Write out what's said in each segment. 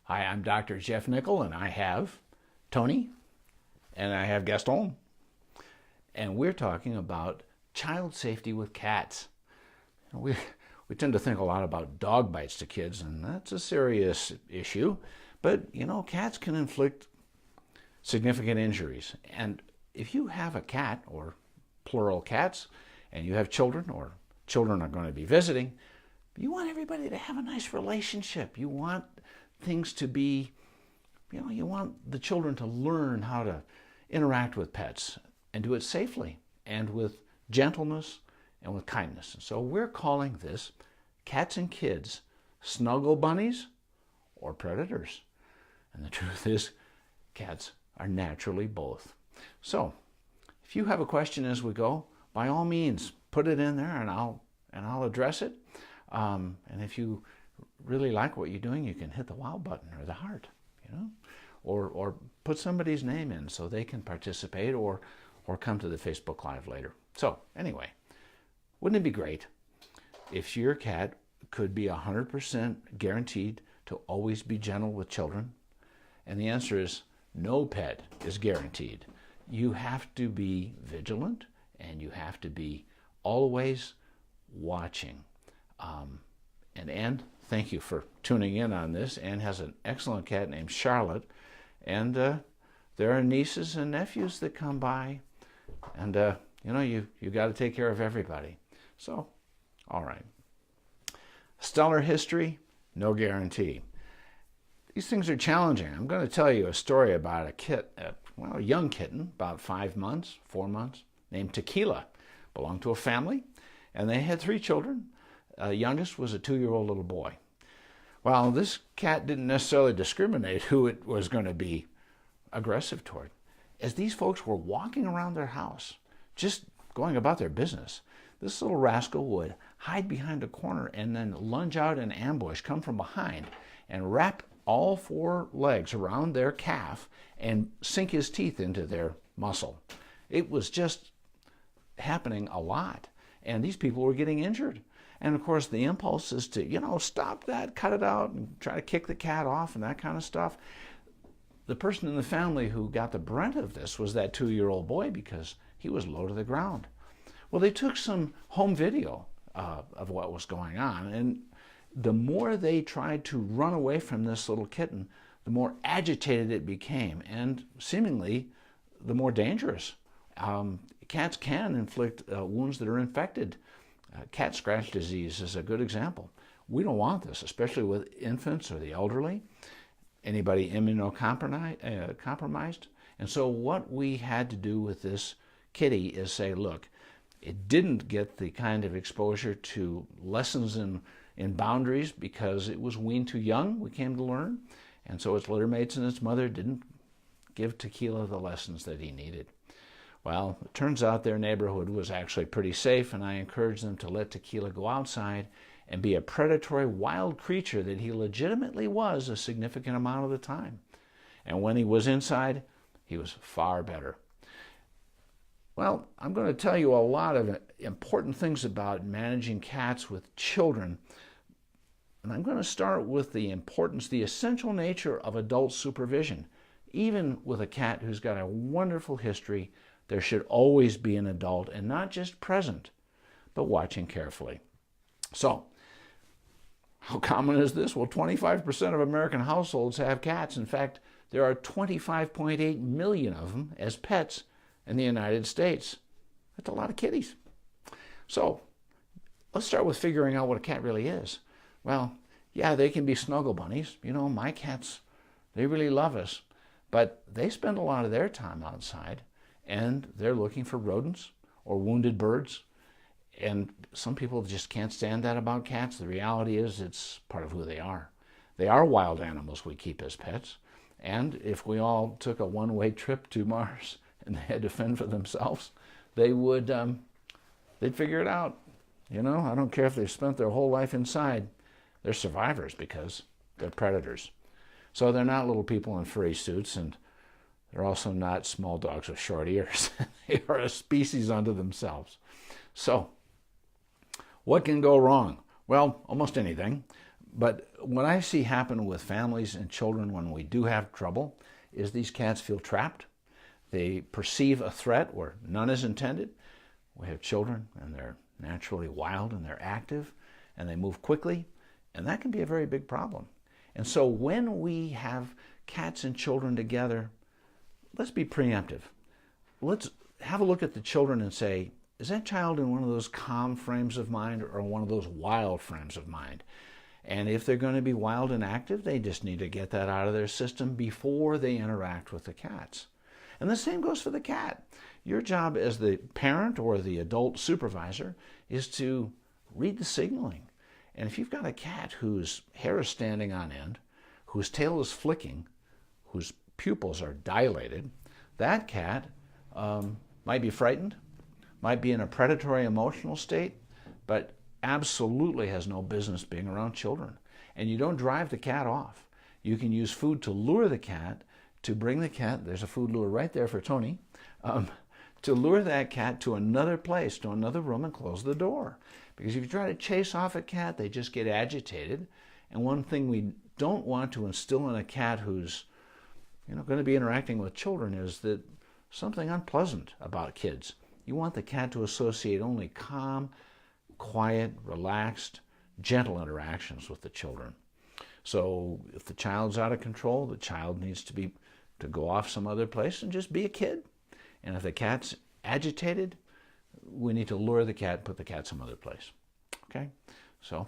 Hi, I'm Dr. Jeff Nickel, and I have Tony, and I have Gaston, and we're talking about child safety with cats. We tend to think a lot about dog bites to kids, and that's a serious issue, but cats can inflict significant injuries. And if you have a cat, or plural cats, and you have children, or children are going to be visiting, you want everybody to have a nice relationship. You want things to be, you want the children to learn how to interact with pets and do it safely and with gentleness and with kindness. And so we're calling this Cats and Kids Snuggle Bunnies or Predators. And the truth is, cats are naturally both. So if you have a question as we go, by all means, put it in there and I'll address it. And if you really like what you're doing, you can hit the wow button or the heart, or put somebody's name in so they can participate or come to the Facebook Live later. So anyway, wouldn't it be great if your cat could be 100% guaranteed to always be gentle with children? And the answer is no pet is guaranteed. You have to be vigilant and you have to be always watching. And Anne, thank you for tuning in on this. Anne has an excellent cat named Charlotte, and there are nieces and nephews that come by, and you got to take care of everybody. So, all right. Stellar history, no guarantee. These things are challenging. I'm going to tell you a story about a young kitten, about 4 months, named Tequila. Belonged to a family, and they had 3 children. Youngest was a 2-year-old little boy. Well, this cat didn't necessarily discriminate who it was going to be aggressive toward. As these folks were walking around their house, just going about their business, this little rascal would hide behind a corner and then lunge out in ambush, come from behind, and wrap all 4 legs around their calf and sink his teeth into their muscle. It was just happening a lot, and these people were getting injured. And of course, the impulse is to, stop that, cut it out, and try to kick the cat off and that kind of stuff. The person in the family who got the brunt of this was that 2-year-old boy, because he was low to the ground. Well, they took some home video of what was going on, and the more they tried to run away from this little kitten, the more agitated it became, and seemingly the more dangerous. Cats can inflict wounds that are infected. Cat scratch disease is a good example. We don't want this, especially with infants or the elderly, anybody immunocompromised. And so what we had to do with this kitty is say, look, it didn't get the kind of exposure to lessons in boundaries because it was weaned too young, we came to learn. And so its littermates and its mother didn't give Tequila the lessons that he needed. Well, it turns out their neighborhood was actually pretty safe, and I encouraged them to let Tequila go outside and be a predatory wild creature that he legitimately was a significant amount of the time. And when he was inside, he was far better. Well, I'm going to tell you a lot of important things about managing cats with children. And I'm going to start with the essential nature of adult supervision. Even with a cat who's got a wonderful history, there should always be an adult, and not just present, but watching carefully. So, how common is this? Well, 25% of American households have cats. In fact, there are 25.8 million of them as pets in the United States. That's a lot of kitties. So, let's start with figuring out what a cat really is. Well, yeah, they can be snuggle bunnies. My cats, they really love us, but they spend a lot of their time outside, and they're looking for rodents or wounded birds. And some people just can't stand that about cats. The reality is it's part of who they are. They are wild animals we keep as pets. And if we all took a one-way trip to Mars and they had to fend for themselves, they'd figure it out. I don't care if they've spent their whole life inside. They're survivors because they're predators. So they're not little people in furry suits, and they're also not small dogs with short ears. They are a species unto themselves. So, what can go wrong? Well, almost anything. But what I see happen with families and children when we do have trouble is these cats feel trapped. They perceive a threat where none is intended. We have children and they're naturally wild and they're active and they move quickly, and that can be a very big problem. And so when we have cats and children together, let's be preemptive. Let's have a look at the children and say, is that child in one of those calm frames of mind or one of those wild frames of mind? And if they're going to be wild and active, they just need to get that out of their system before they interact with the cats. And the same goes for the cat. Your job as the parent or the adult supervisor is to read the signaling. And if you've got a cat whose hair is standing on end, whose tail is flicking, whose pupils are dilated, that cat might be frightened, might be in a predatory emotional state, but absolutely has no business being around children. And you don't drive the cat off. You can use food to lure the cat, to bring the cat, there's a food lure right there for Tony, to lure that cat to another place, to another room, and close the door. Because if you try to chase off a cat, they just get agitated. And one thing we don't want to instill in a cat who's going to be interacting with children is that something unpleasant about kids. You want the cat to associate only calm, quiet, relaxed, gentle interactions with the children. So if the child's out of control, the child needs to go off some other place and just be a kid. And if the cat's agitated, we need to lure the cat, put the cat some other place. Okay? So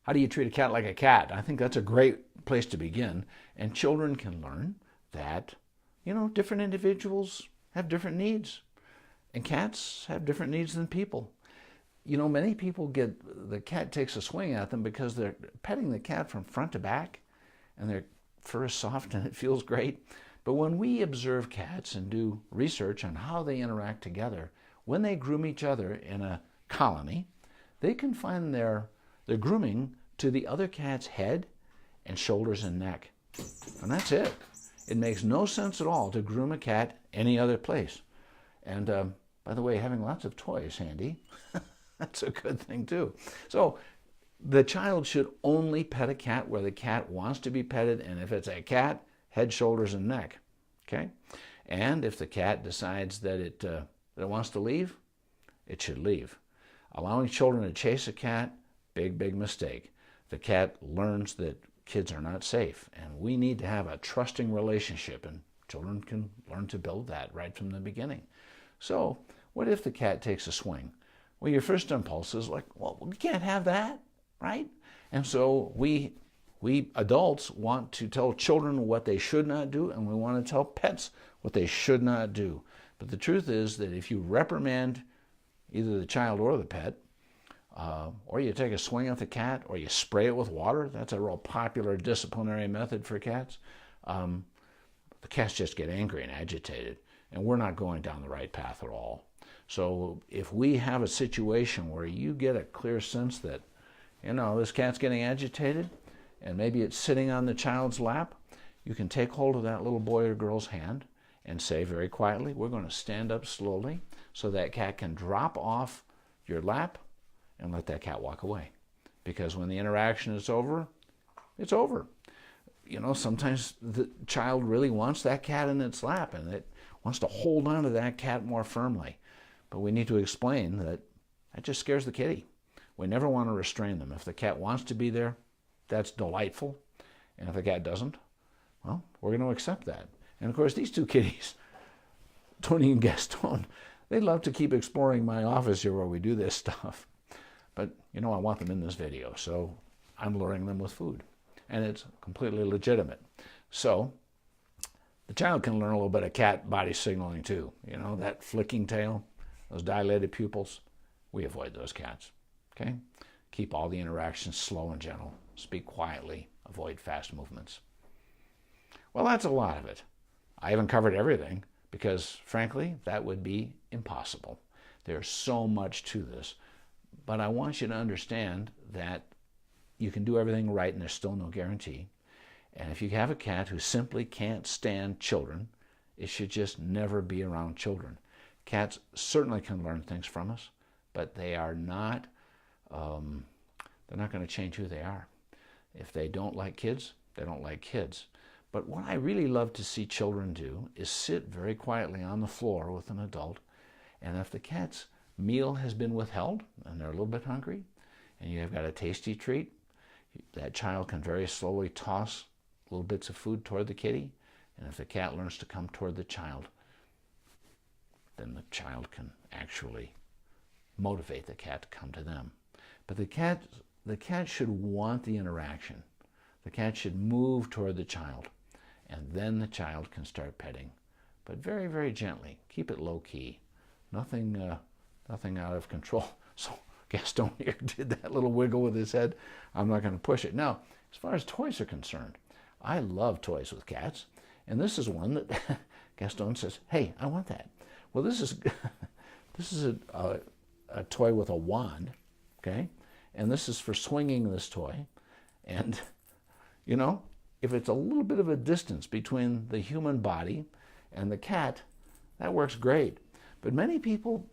how do you treat a cat like a cat? I think that's a great place to begin. And children can learn that, different individuals have different needs. And cats have different needs than people. Many people the cat takes a swing at them because they're petting the cat from front to back and their fur is soft and it feels great. But when we observe cats and do research on how they interact together, when they groom each other in a colony, they confine their grooming to the other cat's head and shoulders and neck. And that's it. It makes no sense at all to groom a cat any other place. And by the way, having lots of toys handy, that's a good thing too. So the child should only pet a cat where the cat wants to be petted, and if it's a cat, head, shoulders, and neck. Okay? And if the cat decides that it wants to leave, it should leave. Allowing children to chase a cat, big, big mistake. The cat learns that kids are not safe, and we need to have a trusting relationship, and children can learn to build that right from the beginning. So what if the cat takes a swing? Well, your first impulse is like, well, we can't have that, right? And so we adults want to tell children what they should not do, and we want to tell pets what they should not do. But the truth is that if you reprimand either the child or the pet, or you take a swing at the cat, or you spray it with water, that's a real popular disciplinary method for cats, the cats just get angry and agitated, and we're not going down the right path at all. So if we have a situation where you get a clear sense that, this cat's getting agitated, and maybe it's sitting on the child's lap, you can take hold of that little boy or girl's hand and say very quietly, we're going to stand up slowly so that cat can drop off your lap and let that cat walk away. Because when the interaction is over, it's over. Sometimes the child really wants that cat in its lap and it wants to hold on to that cat more firmly. But we need to explain that just scares the kitty. We never want to restrain them. If the cat wants to be there, that's delightful. And if the cat doesn't, well, we're going to accept that. And of course, these two kitties, Tony and Gaston, they love to keep exploring my office here where we do this stuff. But, I want them in this video, so I'm luring them with food. And it's completely legitimate. So the child can learn a little bit of cat body signaling too. That flicking tail, those dilated pupils, we avoid those cats. Okay? Keep all the interactions slow and gentle. Speak quietly. Avoid fast movements. Well, that's a lot of it. I haven't covered everything because, frankly, that would be impossible. There's so much to this. But I want you to understand that you can do everything right and there's still no guarantee. And if you have a cat who simply can't stand children, it should just never be around children. Cats certainly can learn things from us, but they are not, they're not going to change who they are. If they don't like kids, they don't like kids. But what I really love to see children do is sit very quietly on the floor with an adult, and if the cat's meal has been withheld and they're a little bit hungry, and you have got a tasty treat, that child can very slowly toss little bits of food toward the kitty, and if the cat learns to come toward the child, then the child can actually motivate the cat to come to them. But the cat should want the interaction. The cat should move toward the child, and then the child can start petting. But very, very gently. Keep it low key. Nothing out of control. So Gaston here did that little wiggle with his head. I'm not going to push it. Now, as far as toys are concerned, I love toys with cats. And this is one that Gaston says, hey, I want that. Well, this is a toy with a wand, okay? And this is for swinging this toy. And, you know, if it's a little bit of a distance between the human body and the cat, that works great. But many people,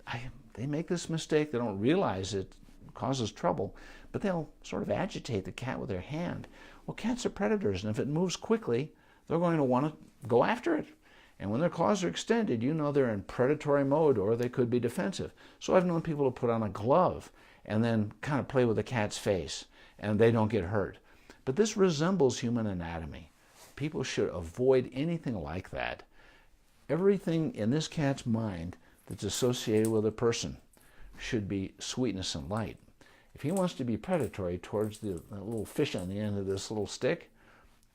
they make this mistake. They don't realize it causes trouble, but they'll sort of agitate the cat with their hand. Well, cats are predators, and if it moves quickly, they're going to want to go after it. And when their claws are extended, you know they're in predatory mode, or they could be defensive. So I've known people to put on a glove and then kind of play with the cat's face, and they don't get hurt. But this resembles human anatomy. People should avoid anything like that. Everything in this cat's mind that's associated with a person should be sweetness and light. If he wants to be predatory towards the little fish on the end of this little stick,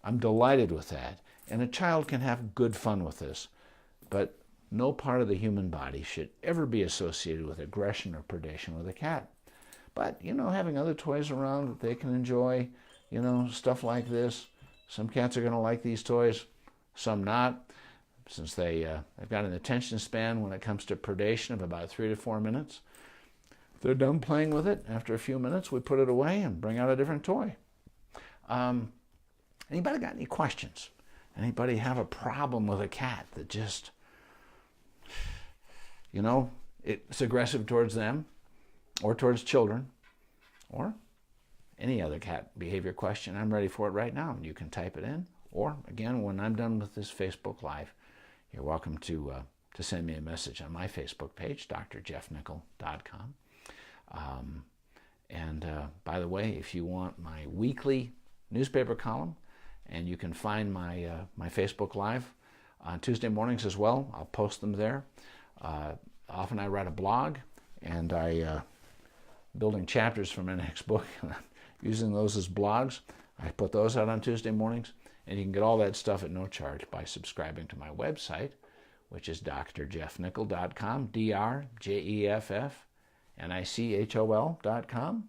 I'm delighted with that. And a child can have good fun with this. But no part of the human body should ever be associated with aggression or predation with a cat. But, you know, having other toys around that they can enjoy, you know, stuff like this. Some cats are going to like these toys, some not. Since they've got an attention span when it comes to predation of about 3 to 4 minutes. If they're done playing with it, after a few minutes, we put it away and bring out a different toy. Anybody got any questions? Anybody have a problem with a cat that just, you know, it's aggressive towards them or towards children or any other cat behavior question? I'm ready for it right now. You can type it in. Or, again, when I'm done with this Facebook Live, you're welcome to send me a message on my Facebook page, drjeffnickel.com. By the way, if you want my weekly newspaper column, and you can find my Facebook Live on Tuesday mornings as well. I'll post them there. Often I write a blog, and building chapters for my next book, using those as blogs. I put those out on Tuesday mornings, and you can get all that stuff at no charge by subscribing to my website, which is drjeffnickel.com, drjeffnicol.com.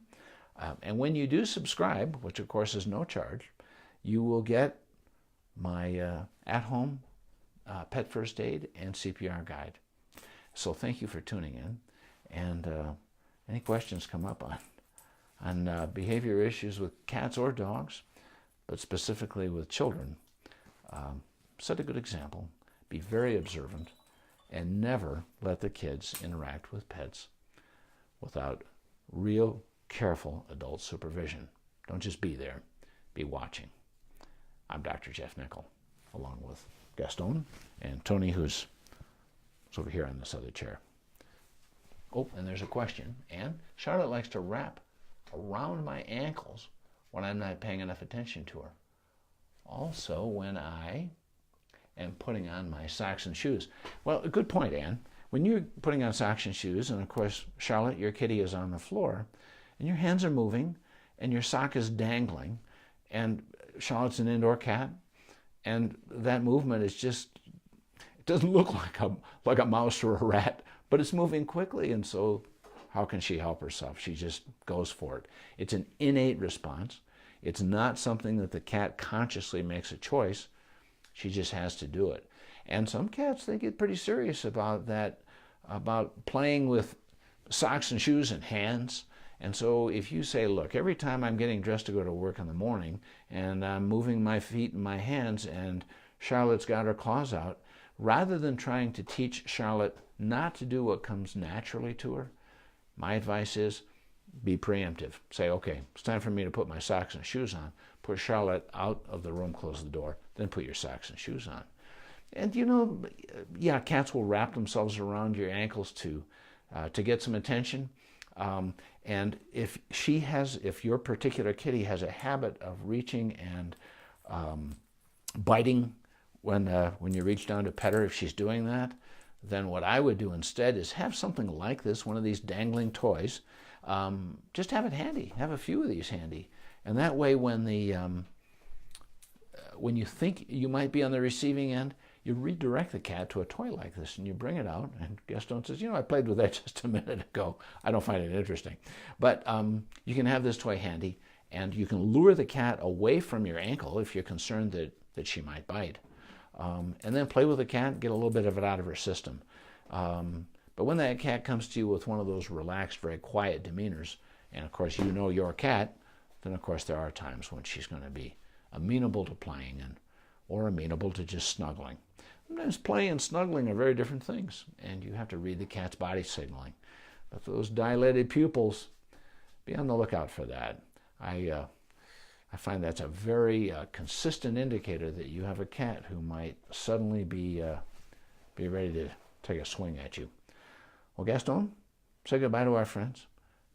And when you do subscribe, which of course is no charge, you will get my at-home pet first aid and CPR guide. So thank you for tuning in. And any questions come up on behavior issues with cats or dogs, but specifically with children, set a good example, be very observant, and never let the kids interact with pets without real careful adult supervision. Don't just be there, be watching. I'm Dr. Jeff Nickel, along with Gaston and Tony, who's over here on this other chair. Oh, and there's a question. And Charlotte likes to wrap around my ankles when I'm not paying enough attention to her. Also, when I am putting on my socks and shoes. Well, a good point, Anne. When you're putting on socks and shoes, and of course, Charlotte, your kitty is on the floor, and your hands are moving, and your sock is dangling, and Charlotte's an indoor cat, and that movement is just, it doesn't look like a mouse or a rat, but it's moving quickly, and so how can she help herself? She just goes for it. It's an innate response. It's not something that the cat consciously makes a choice. She just has to do it. And some cats, they get pretty serious about that, about playing with socks and shoes and hands. And so if you say, look, every time I'm getting dressed to go to work in the morning and I'm moving my feet and my hands and Charlotte's got her claws out, rather than trying to teach Charlotte not to do what comes naturally to her, my advice is be preemptive. Say, okay, it's time for me to put my socks and shoes on, put Charlotte out of the room, close the door, then put your socks and shoes on. And you know, yeah, cats will wrap themselves around your ankles to get some attention. And if your particular kitty has a habit of reaching and biting when you reach down to pet her, if she's doing that, then what I would do instead is have something like this, one of these dangling toys. Just have it handy. Have a few of these handy, and that way, when you think you might be on the receiving end, you redirect the cat to a toy like this, and you bring it out. And Gaston says, "You know, I played with that just a minute ago. I don't find it interesting." But you can have this toy handy, and you can lure the cat away from your ankle if you're concerned that she might bite. And then play with the cat and get a little bit of it out of her system. But when that cat comes to you with one of those relaxed, very quiet demeanors, and of course you know your cat, then of course there are times when she's going to be amenable to playing or amenable to just snuggling. Sometimes playing and snuggling are very different things, and you have to read the cat's body signaling. But those dilated pupils, be on the lookout for that. I find that's a very consistent indicator that you have a cat who might suddenly be ready to take a swing at you. Well, Gaston, say goodbye to our friends.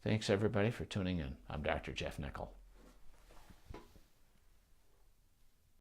Thanks, everybody, for tuning in. I'm Dr. Jeff Nickel.